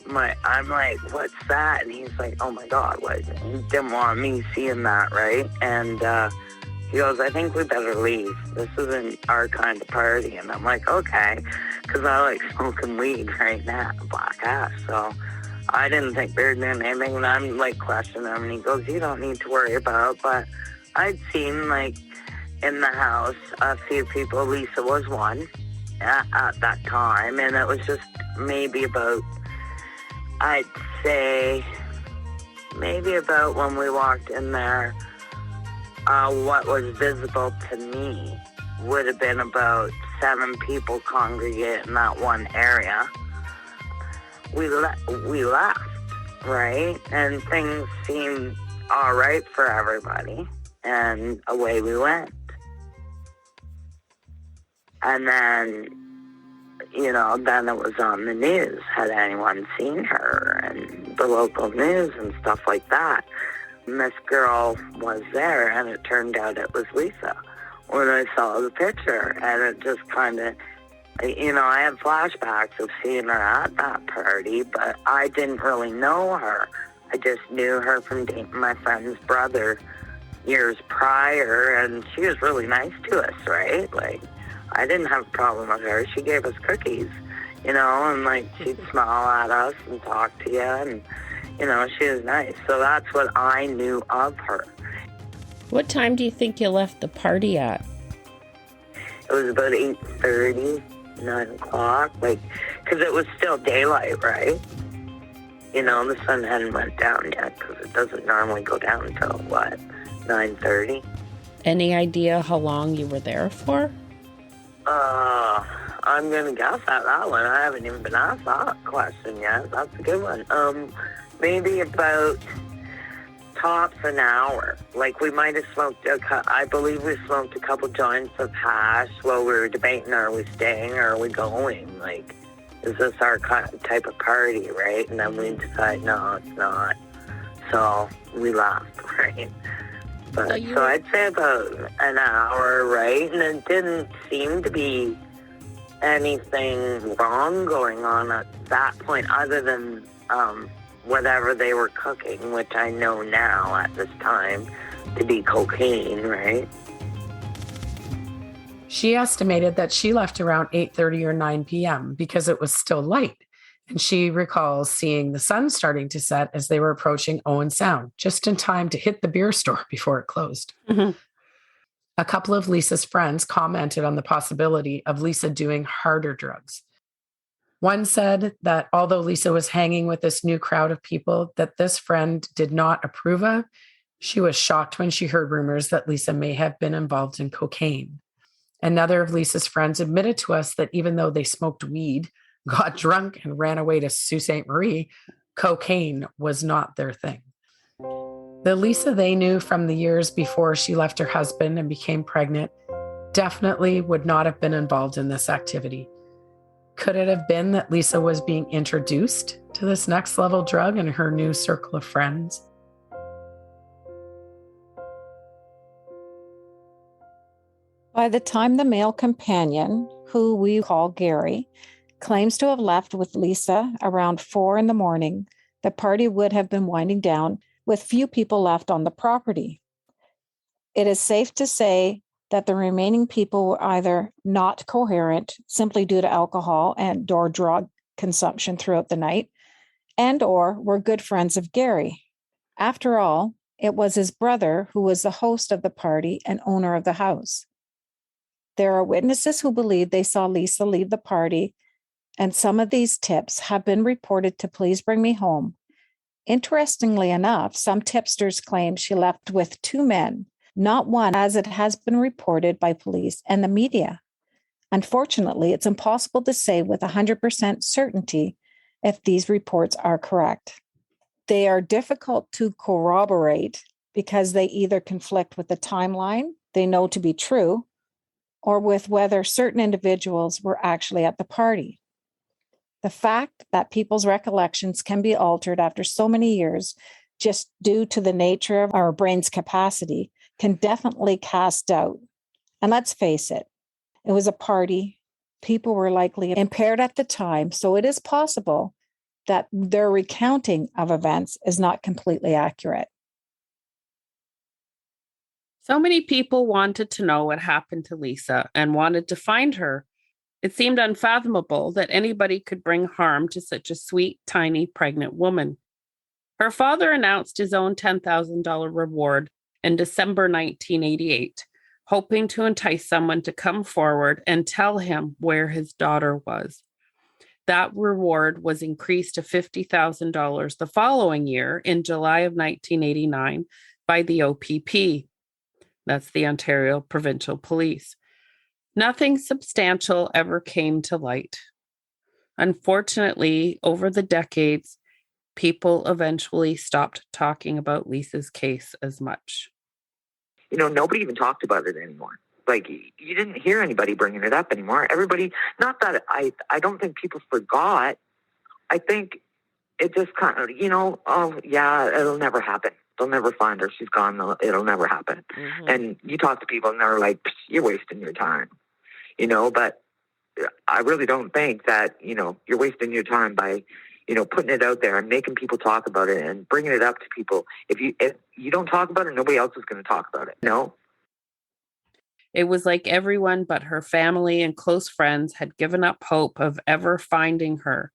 I'm like, what's that? And he's like, oh my God, what? He didn't want me seeing that, right? And he goes, I think we better leave. This isn't our kind of party. And I'm like, okay, because I like smoking weed right now, black ass. So I didn't think they were doing anything. And I'm like questioning him. And he goes, you don't need to worry about it. But I'd seen like in the house a few people. Lisa was one at that time. And it was just maybe about, I'd say, maybe about when we walked in there, what was visible to me would have been about 7 people congregate in that one area. We left, right? And things seemed all right for everybody. And away we went. And then, then it was on the news. Had anyone seen her? And the local news and stuff like that. And this girl was there, and it turned out it was Lisa when I saw the picture. And it just kind of, I had flashbacks of seeing her at that party, but I didn't really know her. I just knew her from dating my friend's brother years prior, and she was really nice to us, right? Like, I didn't have a problem with her. She gave us cookies, and like she'd smile at us and talk to you, and she was nice. So that's what I knew of her. What time do you think you left the party at? It was about 8:30, 9 o'clock, because it was still daylight, right? The sun hadn't went down yet because it doesn't normally go down until, 9:30? Any idea how long you were there for? I'm going to guess at that one. I haven't even been asked that question yet. That's a good one. Maybe about tops an hour. Like, we might have smoked, I believe we smoked a couple joints of hash while we were debating, are we staying or are we going? Like, is this our type of party, right? And then we decide, no, it's not. So we left, right? But, so I'd say about an hour, right? And it didn't seem to be anything wrong going on at that point other than whatever they were cooking, which I know now at this time to be cocaine, right? She estimated that she left around 8:30 or 9 p.m. because it was still light. And she recalls seeing the sun starting to set as they were approaching Owen Sound, just in time to hit the beer store before it closed. Mm-hmm. A couple of Lisa's friends commented on the possibility of Lisa doing harder drugs. One said that although Lisa was hanging with this new crowd of people that this friend did not approve of, she was shocked when she heard rumors that Lisa may have been involved in cocaine. Another of Lisa's friends admitted to us that even though they smoked weed, got drunk, and ran away to Sault Ste. Marie, cocaine was not their thing. The Lisa they knew from the years before she left her husband and became pregnant definitely would not have been involved in this activity. Could it have been that Lisa was being introduced to this next level drug in her new circle of friends? By the time the male companion, who we call Gary, claims to have left with Lisa around 4 a.m, the party would have been winding down with few people left on the property. It is safe to say that the remaining people were either not coherent simply due to alcohol and or drug consumption throughout the night, and or were good friends of Gary. After all, it was his brother who was the host of the party and owner of the house. There are witnesses who believe they saw Lisa leave the party, and some of these tips have been reported to Please Bring Me Home. Interestingly enough, some tipsters claim she left with 2 men, not one, as it has been reported by police and the media. Unfortunately, it's impossible to say with 100% certainty if these reports are correct. They are difficult to corroborate because they either conflict with the timeline they know to be true or with whether certain individuals were actually at the party. The fact that people's recollections can be altered after so many years just due to the nature of our brain's capacity can definitely cast doubt. And let's face it, it was a party. People were likely impaired at the time, so it is possible that their recounting of events is not completely accurate. So many people wanted to know what happened to Lisa and wanted to find her. It seemed unfathomable that anybody could bring harm to such a sweet, tiny, pregnant woman. Her father announced his own $10,000 reward in December 1988, hoping to entice someone to come forward and tell him where his daughter was. That reward was increased to $50,000 the following year in July of 1989 by the OPP. That's the Ontario Provincial Police. Nothing substantial ever came to light. Unfortunately, over the decades, people eventually stopped talking about Lisa's case as much. Nobody even talked about it anymore. Like, you didn't hear anybody bringing it up anymore. Everybody, not that I don't think people forgot. I think it just kind of, oh, yeah, it'll never happen. They'll never find her. She's gone. It'll never happen. Mm-hmm. And you talk to people and they're like, you're wasting your time. But I really don't think that, you're wasting your time by, putting it out there and making people talk about it and bringing it up to people. If you don't talk about it, nobody else is going to talk about it. No. It was like everyone but her family and close friends had given up hope of ever finding her.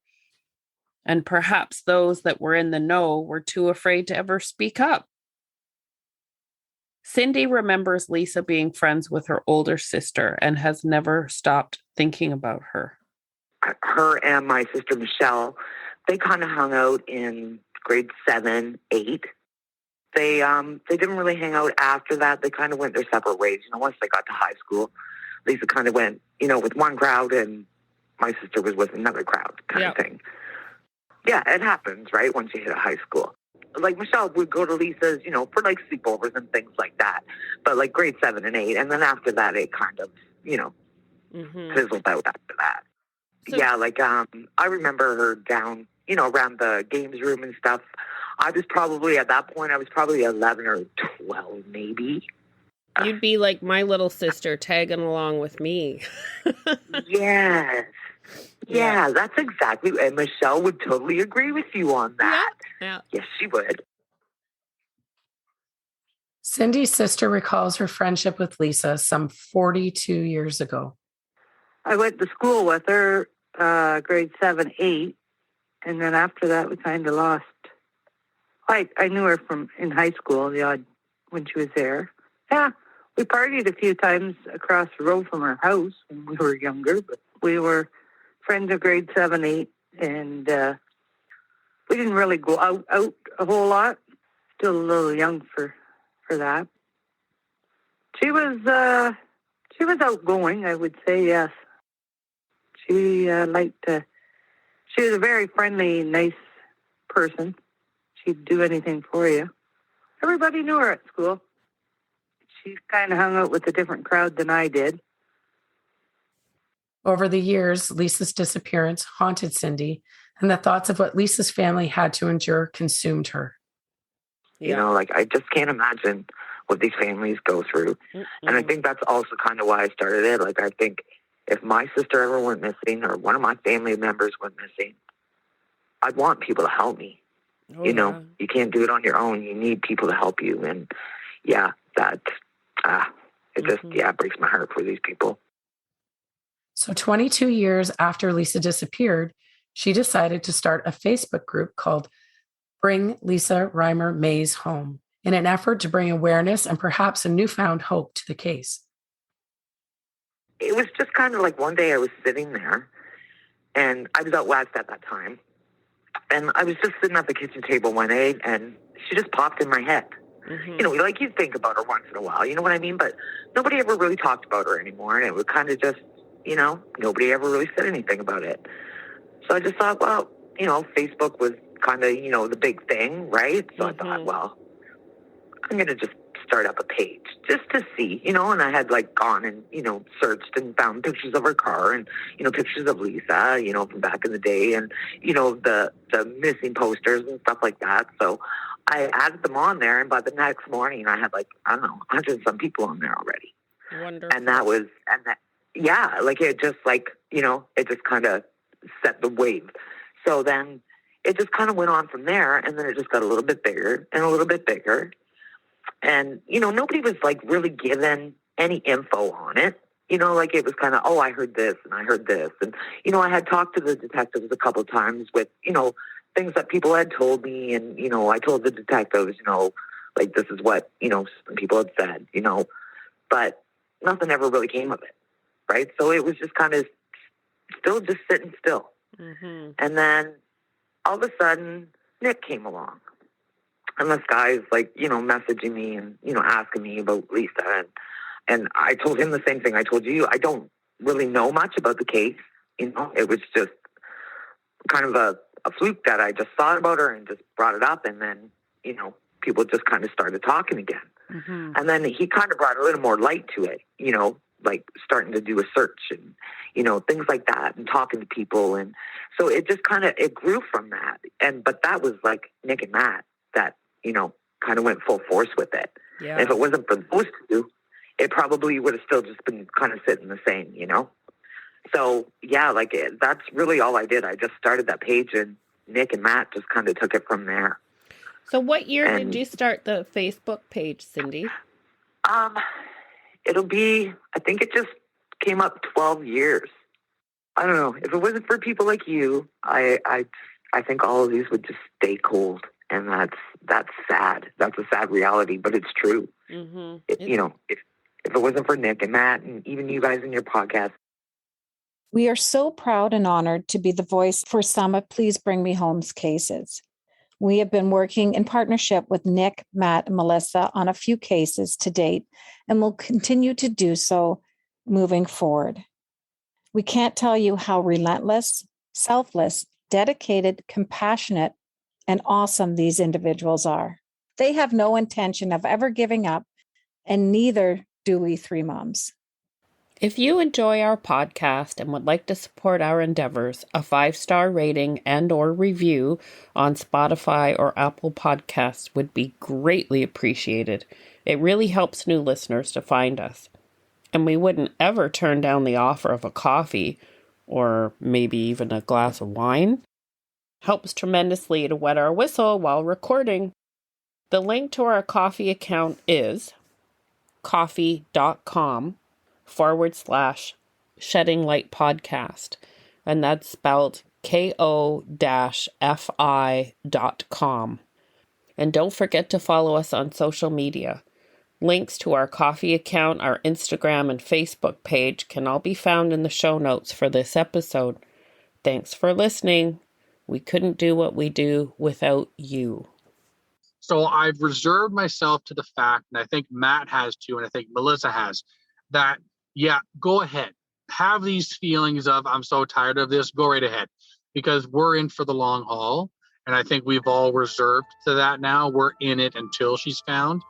And perhaps those that were in the know were too afraid to ever speak up. Cindy remembers Lisa being friends with her older sister and has never stopped thinking about her. Her and my sister Michelle, they kind of hung out in grade 7, 8. They didn't really hang out after that. They kind of went their separate ways. Once they got to high school, Lisa kind of went, with one crowd and my sister was with another crowd kind of thing. Yeah, it happens, right? Once you hit high school. like Michelle would go to Lisa's, for like sleepovers and things like that. But like grade 7 and 8. And then after that, it kind of, fizzled out after that. So- Yeah, like I remember her down, around the games room and stuff. I was probably, at that point, 11 or 12 maybe. You'd be like my little sister tagging along with me. Yes. Yeah, that's exactly. And Michelle would totally agree with you on that. Yeah. Yes, she would. Cindy's sister recalls her friendship with Lisa some 42 years ago. I went to school with her, grade 7, 8. And then after that, we kind of lost. I knew her from in high school, when she was there. Yeah, we partied a few times across the road from her house when we were younger, but we were friends of grade 7, 8, and we didn't really go out a whole lot. Still a little young for that. She was outgoing, I would say. Yes, she She was a very friendly, nice person. She'd do anything for you. Everybody knew her at school. She kind of hung out with a different crowd than I did. Over the years, Lisa's disappearance haunted Cindy, and the thoughts of what Lisa's family had to endure consumed her. Yeah. I just can't imagine what these families go through. And I think that's also kind of why I started it. I think if my sister ever went missing or one of my family members went missing, I'd want people to help me. Oh, You can't do it on your own. You need people to help you. And yeah, it breaks my heart for these people. So 22 years after Lisa disappeared, she decided to start a Facebook group called Bring Lisa Reimer Maas Home in an effort to bring awareness and perhaps a newfound hope to the case. It was just kind of like one day I was sitting there, and I was out west at that time, and I was just sitting at the kitchen table one day, and she just popped in my head. You think about her once in a while, you know what I mean? But nobody ever really talked about her anymore, and it was kind of just, nobody ever really said anything about it. So I just thought, well, Facebook was kind of, the big thing, right? So I thought, well, I'm going to just start up a page just to see, and I had gone and, searched and found pictures of her car and, pictures of Lisa, from back in the day and, the missing posters and stuff like that. So I added them on there, and by the next morning I had 100 and some people on there already. Wonderful. And it just it just kind of set the wave. So then it just kind of went on from there, and then it just got a little bit bigger and a little bit bigger. And, nobody was really given any info on it. It was kind of, I heard this and I heard this. And, I had talked to the detectives a couple of times with, things that people had told me. And, I told the detectives, this is what, some people had said, but nothing ever really came of it. Right. So it was just kind of still just sitting still. Mm-hmm. And then all of a sudden, Nick came along. And this guy's messaging me and, asking me about Lisa. And I told him the same thing I told you. I don't really know much about the case. It was just kind of a fluke that I just thought about her and just brought it up. And then, people just kind of started talking again. Mm-hmm. And then he kind of brought a little more light to it, starting to do a search and, things like that and talking to people. And so it just it grew from that. But that was Nick and Matt that, kind of went full force with it. Yeah. And if it wasn't for those two, it probably would have still just been kind of sitting the same, So, yeah, that's really all I did. I just started that page, and Nick and Matt just kind of took it from there. So what year did you start the Facebook page, Cindy? It'll be, I think it just came up 12 years. I don't know. If it wasn't for people like you, I think all of these would just stay cold. And that's sad. That's a sad reality, but it's true. Mm-hmm. If it wasn't for Nick and Matt and even you guys in your podcast. We are so proud and honored to be the voice for some of Please Bring Me Home's cases. We have been working in partnership with Nick, Matt, and Melissa on a few cases to date, and will continue to do so moving forward. We can't tell you how relentless, selfless, dedicated, compassionate, and awesome these individuals are. They have no intention of ever giving up, and neither do we three moms. If you enjoy our podcast and would like to support our endeavors, a 5-star rating and or review on Spotify or Apple Podcasts would be greatly appreciated. It really helps new listeners to find us. And we wouldn't ever turn down the offer of a coffee or maybe even a glass of wine. Helps tremendously to wet our whistle while recording. The link to our coffee account is coffee.com/sheddinglightpodcast. And that's spelled ko-fi.com. And don't forget to follow us on social media. Links to our coffee account, our Instagram and Facebook page can all be found in the show notes for this episode. Thanks for listening. We couldn't do what we do without you. So I've reserved myself to the fact, and I think Matt has too, and I think Melissa has, that, yeah, go ahead. Have these feelings of, I'm so tired of this, go right ahead. Because we're in for the long haul. And I think we've all reserved to that now. We're in it until she's found.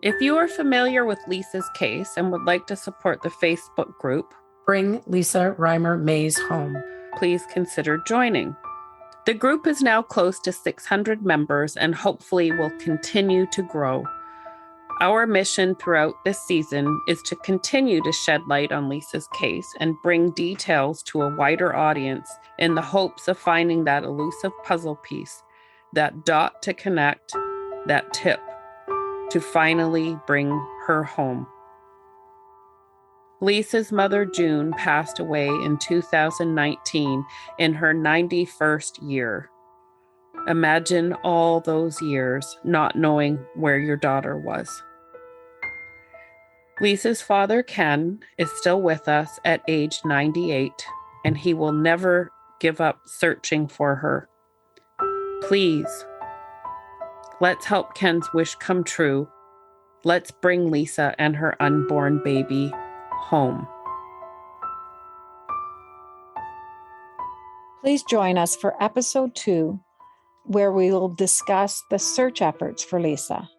If you are familiar with Lisa's case and would like to support the Facebook group, Bring Lisa Reimer Maas home. please consider joining. The group is now close to 600 members and hopefully will continue to grow. Our mission throughout this season is to continue to shed light on Lisa's case and bring details to a wider audience in the hopes of finding that elusive puzzle piece, that dot to connect, that tip to finally bring her home. Lisa's mother, June, passed away in 2019 in her 91st year. Imagine all those years not knowing where your daughter was. Lisa's father, Ken, is still with us at age 98, and he will never give up searching for her. Please, let's help Ken's wish come true. Let's bring Lisa and her unborn baby home. Please join us for episode 2, where we will discuss the search efforts for Lisa.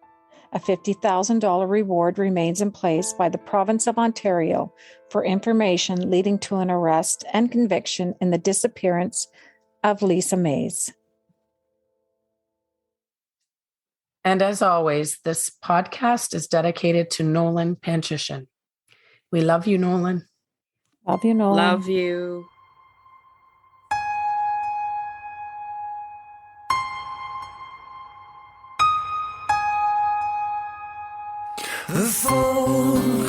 A $50,000 reward remains in place by the province of Ontario for information leading to an arrest and conviction in the disappearance of Lisa Maas. And as always, this podcast is dedicated to Nolan Panchyshyn. We love you, Nolan. Love you, Nolan. Love you. The phone